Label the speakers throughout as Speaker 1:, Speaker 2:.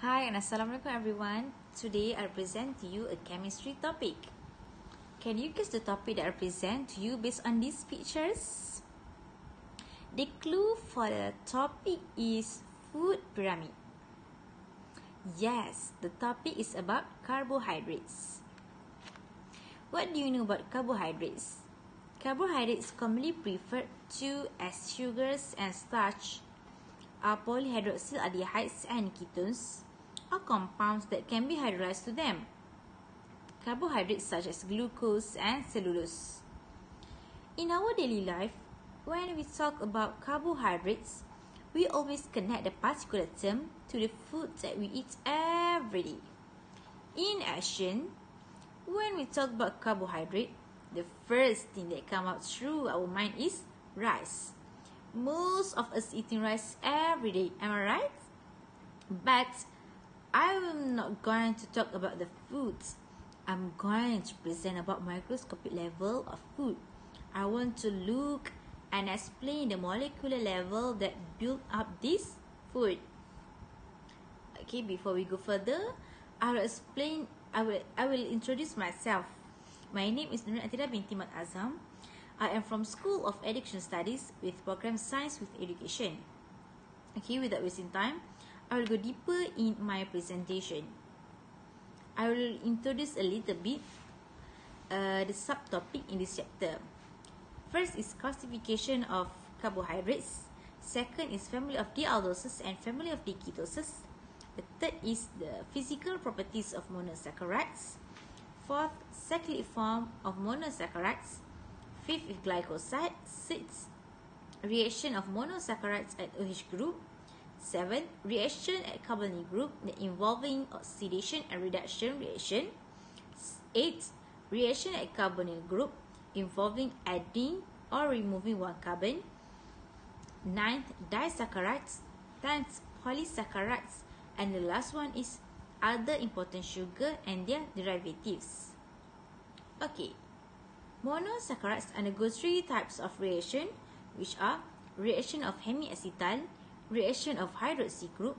Speaker 1: Hi and Assalamualaikum everyone. Today I present to you a chemistry topic. Can you guess the topic that I present to you based on these pictures? The clue for the topic is food pyramid. Yes, the topic is about carbohydrates. What do you know about carbohydrates? Carbohydrates, commonly referred to as sugars and starch, are polyhydroxyaldehydes and ketones, or compounds that can be hydrolyzed to them. Carbohydrates such as glucose and cellulose. In our daily life, when we talk about carbohydrates, we always connect the particular term to the food that we eat every day. In action, when we talk about carbohydrate, the first thing that comes out through our mind is rice. Most of us eating rice every day, am I right? But I'm not going to talk about the foods. I'm going to present about microscopic level of food. I want to look and explain the molecular level that build up this food. Okay, before we go further, I will introduce myself. My name is Nurul Atira binti Mat Azam. I am from School of Education Studies with program Science with Education. Okay, without wasting time, I will go deeper in my presentation. I will introduce a little bit the subtopic in this chapter. First is classification of carbohydrates. Second is family of dealdoses and family of deketoses. The third is the physical properties of monosaccharides. Fourth, cyclic form of monosaccharides. Fifth is glycoside. Sixth, reaction of monosaccharides at OH group. 7. Reaction at carbonyl group involving oxidation and reduction reaction. 8. Reaction at carbonyl group involving adding or removing one carbon. 9. Disaccharides. 10. Polysaccharides. And the last one is other important sugar and their derivatives. Okay. Monosaccharides undergo 3 types of reaction, which are reaction of hemiacetal, reaction of hydroxy group,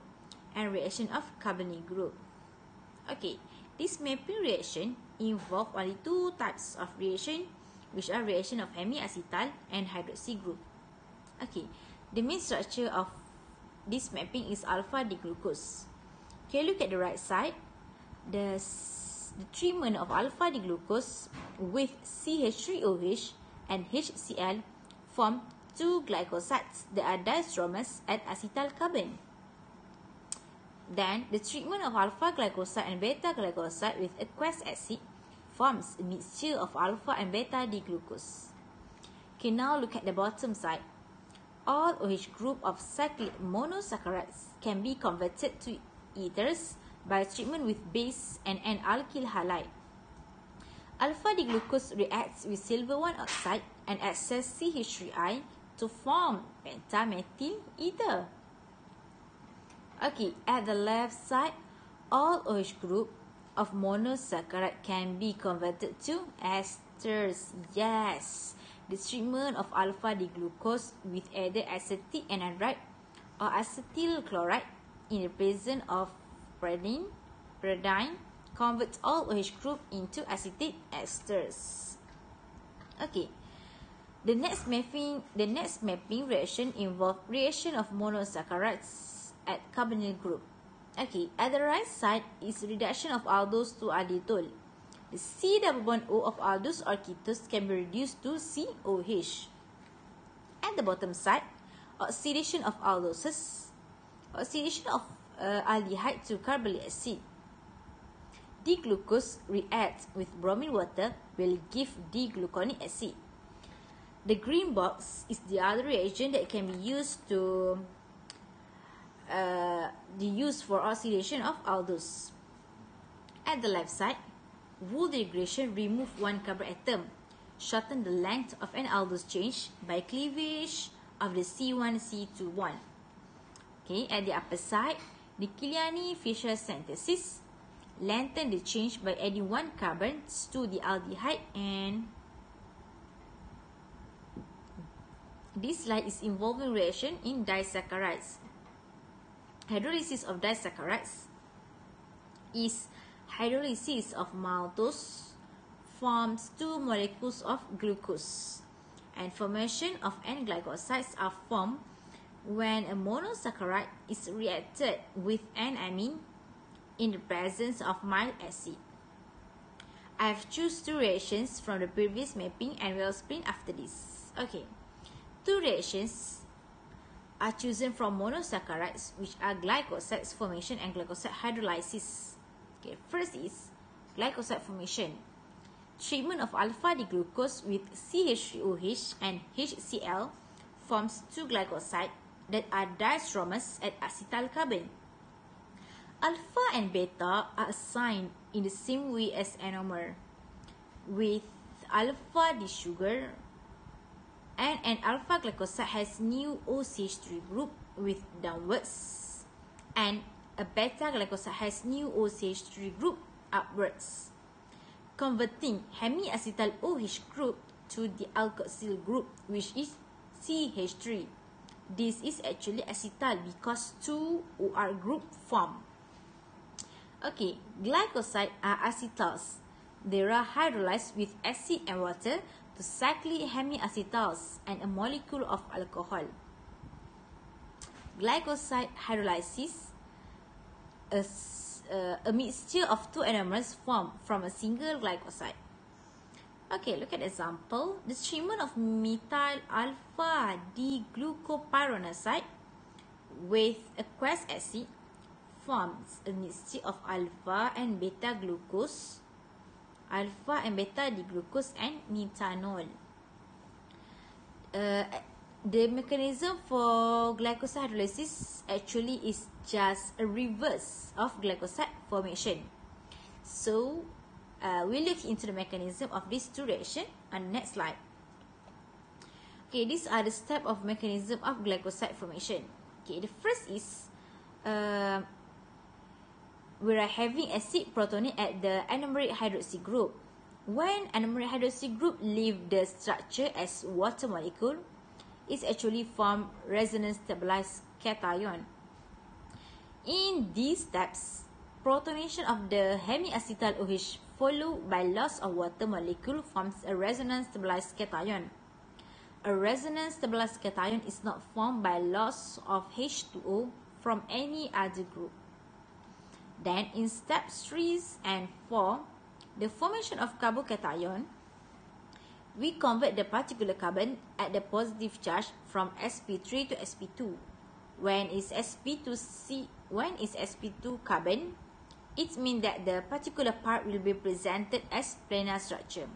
Speaker 1: and reaction of carbonyl group. Okay, this mapping reaction involve only 2 types of reaction, which are reaction of hemiacetal and hydroxy group. Okay, the main structure of this mapping is alpha-D-glucose. Okay, look at the right side. The treatment of alpha-D-glucose with CH3OH and HCl form 2 glycosides that are diastromers at acetyl carbon. Then, the treatment of alpha-glycoside and beta-glycoside with aqueous acid forms a mixture of alpha and beta-D-glucose. Okay, now look at the bottom side. All OH group of cyclic monosaccharides can be converted to ethers by treatment with base and an alkyl halide. Alpha-D-glucose reacts with silver 1 oxide and excess CH3I to form pentamethyl ether. Okay, at the left side, all OH group of monosaccharide can be converted to esters. Yes, the treatment of alpha-D-glucose with either acetic anhydride or acetyl chloride in the presence of pyridine converts all OH group into acetic esters. Okay. The next mapping reaction involves reaction of monosaccharides at carbonyl group. Okay, at the right side is reduction of aldose to alditol. The C double bond O of aldose or ketose can be reduced to COH. At the bottom side, oxidation of aldoses, oxidation of aldehyde to carbolic acid. D-glucose reacts with bromine water will give D-gluconic acid. The green box is the other reagent that can be used for oxidation of aldose. At the left side, Wool degradation remove 1 carbon atom, shorten the length of an aldose change by cleavage of the C1-C2 bond. Okay, at the upper side, the Kiliani-Fischer synthesis lengthen the change by adding 1 carbon to the aldehyde, and this slide is involving reaction in disaccharides. Hydrolysis of disaccharides is hydrolysis of maltose forms 2 molecules of glucose, and formation of N-glycosides are formed when a monosaccharide is reacted with an amine in the presence of mild acid. I have choose 2 reactions from the previous mapping and will explain after this. Okay, 2 reactions are chosen from monosaccharides, which are glycosides formation and glycoside hydrolysis. Okay, first is glycoside formation. Treatment of alpha-D-glucose with CH3OH and HCl forms 2 glycosides that are diastromers at acetyl carbon. Alpha and beta are assigned in the same way as enomer, with alpha-D sugar and an alpha glycoside has new OCH3 group with downwards, and a beta glycoside has new OCH3 group upwards, converting hemiacetyl OH group to the alkoxyl group, which is CH3. This is actually acetyl because 2 OR group form. Okay, glycosides are acetals. They are hydrolyzed with acid and water to cyclic hemiacetals and a molecule of alcohol. Glycoside hydrolysis, a mixture of 2 anomers formed from a single glycoside. Okay, look at the example. The treatment of methyl alpha D-glucopyronoside with aqueous acid forms a mixture of alpha and beta glucose, alpha and beta D-glucose, and methanol. The mechanism for glycoside hydrolysis actually is just a reverse of glycoside formation. So, we'll look into the mechanism of these 2 reactions on the next slide. Okay, these are the steps of mechanism of glycoside formation. Okay, the first is we are having acid protonate at the anomeric hydroxy group. When anomeric hydroxy group leave the structure as water molecule, it's actually form resonance stabilized cation. In these steps, protonation of the hemiacetyl OH followed by loss of water molecule forms a resonance stabilized cation. A resonance stabilized cation is not formed by loss of H2O from any other group. Then in steps 3 and 4, the formation of carbocation, we convert the particular carbon at the positive charge from sp3 to sp2. When is sp2 carbon, it means that the particular part will be presented as planar structure.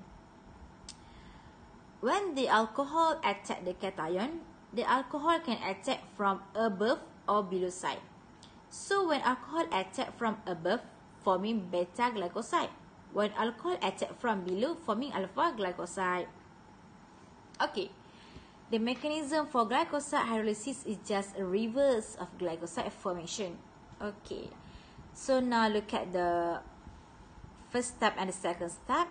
Speaker 1: When the alcohol attack the cation, the alcohol can attack from above or below side. So when alcohol attack from above, forming beta glycoside. When alcohol attack from below, forming alpha glycoside. Okay, the mechanism for glycoside hydrolysis is just a reverse of glycoside formation. Okay, so now look at the first step and the second step.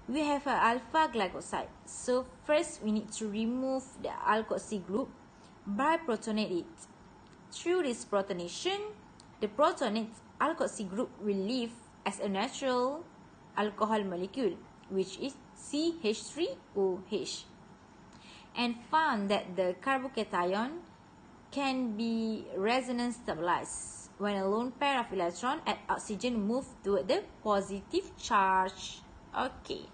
Speaker 1: We have an alpha glycoside. So first we need to remove the alkoxy group by protonate it. Through this protonation, the protonate alkoxy group will leave as a natural alcohol molecule, which is CH3OH, and found that the carbocation can be resonance stabilized when a lone pair of electrons at oxygen move toward the positive charge. Okay,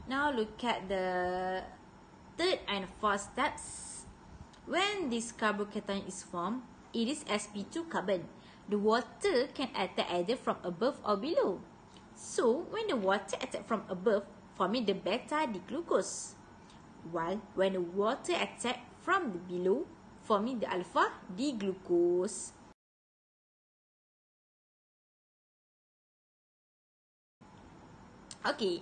Speaker 1: now look at the third and fourth steps. When this carbocation is formed, it is sp2 carbon. The water can attack either from above or below. So, when the water attack from above, forming the beta D-glucose, while when the water attack from the below, forming the alpha D-glucose. Okay,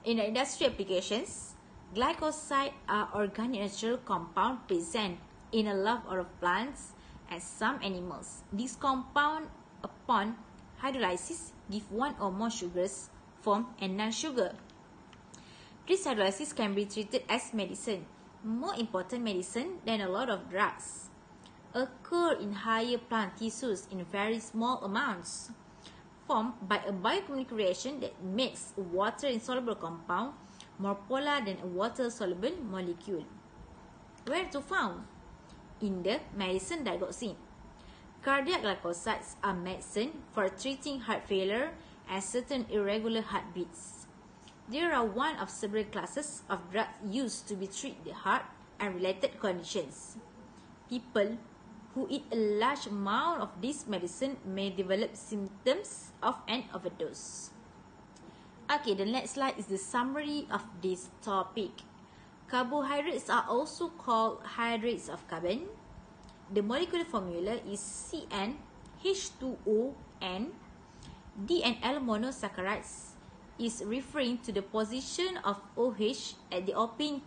Speaker 1: in the industrial applications, glycosides are organic natural compounds present in a lot of plants and some animals. These compounds, upon hydrolysis, give one or more sugars form and non-sugar. This hydrolysis can be treated as medicine, more important medicine than a lot of drugs. Occur in higher plant tissues in very small amounts. formed by a biochemical reaction that makes a water-insoluble compound more polar than a water-soluble molecule. Where to found? In the medicine digoxin. Cardiac glycosides are medicine for treating heart failure and certain irregular heartbeats. There are one of several classes of drugs used to treat the heart and related conditions. People who eat a large amount of this medicine may develop symptoms of an overdose. Okay, the next slide is the summary of this topic. Carbohydrates are also called hydrates of carbon. The molecular formula is CnH2ON. D and L monosaccharides is referring to the position of OH at the open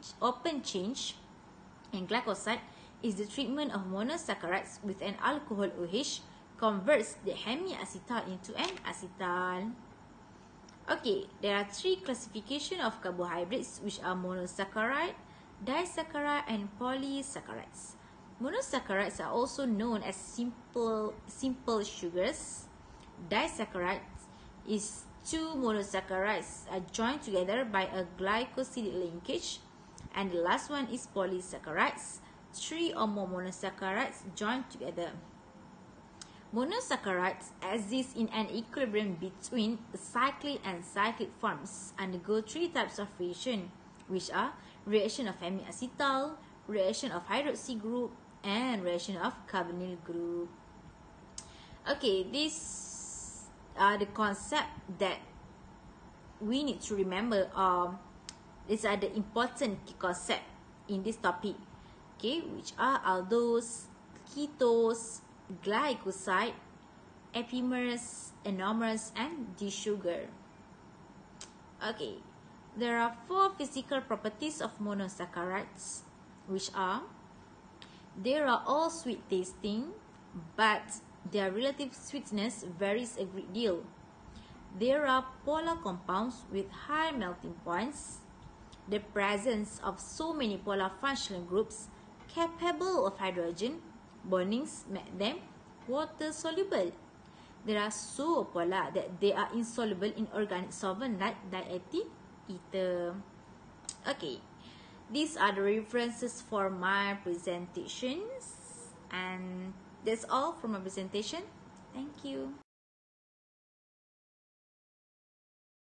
Speaker 1: change, and glycoside is the treatment of monosaccharides with an alcohol OH converts the hemiacetal into an acetal. Okay, there are three classifications of carbohydrates, which are monosaccharide, disaccharide, and polysaccharides. Monosaccharides are also known as simple sugars. Disaccharides is two monosaccharides are joined together by a glycosidic linkage, and the last one is polysaccharides, three or more monosaccharides joined together. Monosaccharides exist in an equilibrium between cyclic and cyclic forms, undergo three types of reaction, which are reaction of hemiacetal, reaction of hydroxy group, and reaction of carbonyl group. Okay, these are the concept that we need to remember. These are the important key concept in this topic. Okay, which are aldose, ketose, glycoside, epimers, anomers, and D-sugar. Okay, there are four physical properties of monosaccharides, which are: they are all sweet tasting, but their relative sweetness varies a great deal. There are polar compounds with high melting points. The presence of so many polar functional groups capable of hydrogen bondings make them water-soluble. They are so polar that they are insoluble in organic solvent like diethyl ether. Okay, these are the references for my presentations, and that's all from my presentation. Thank you.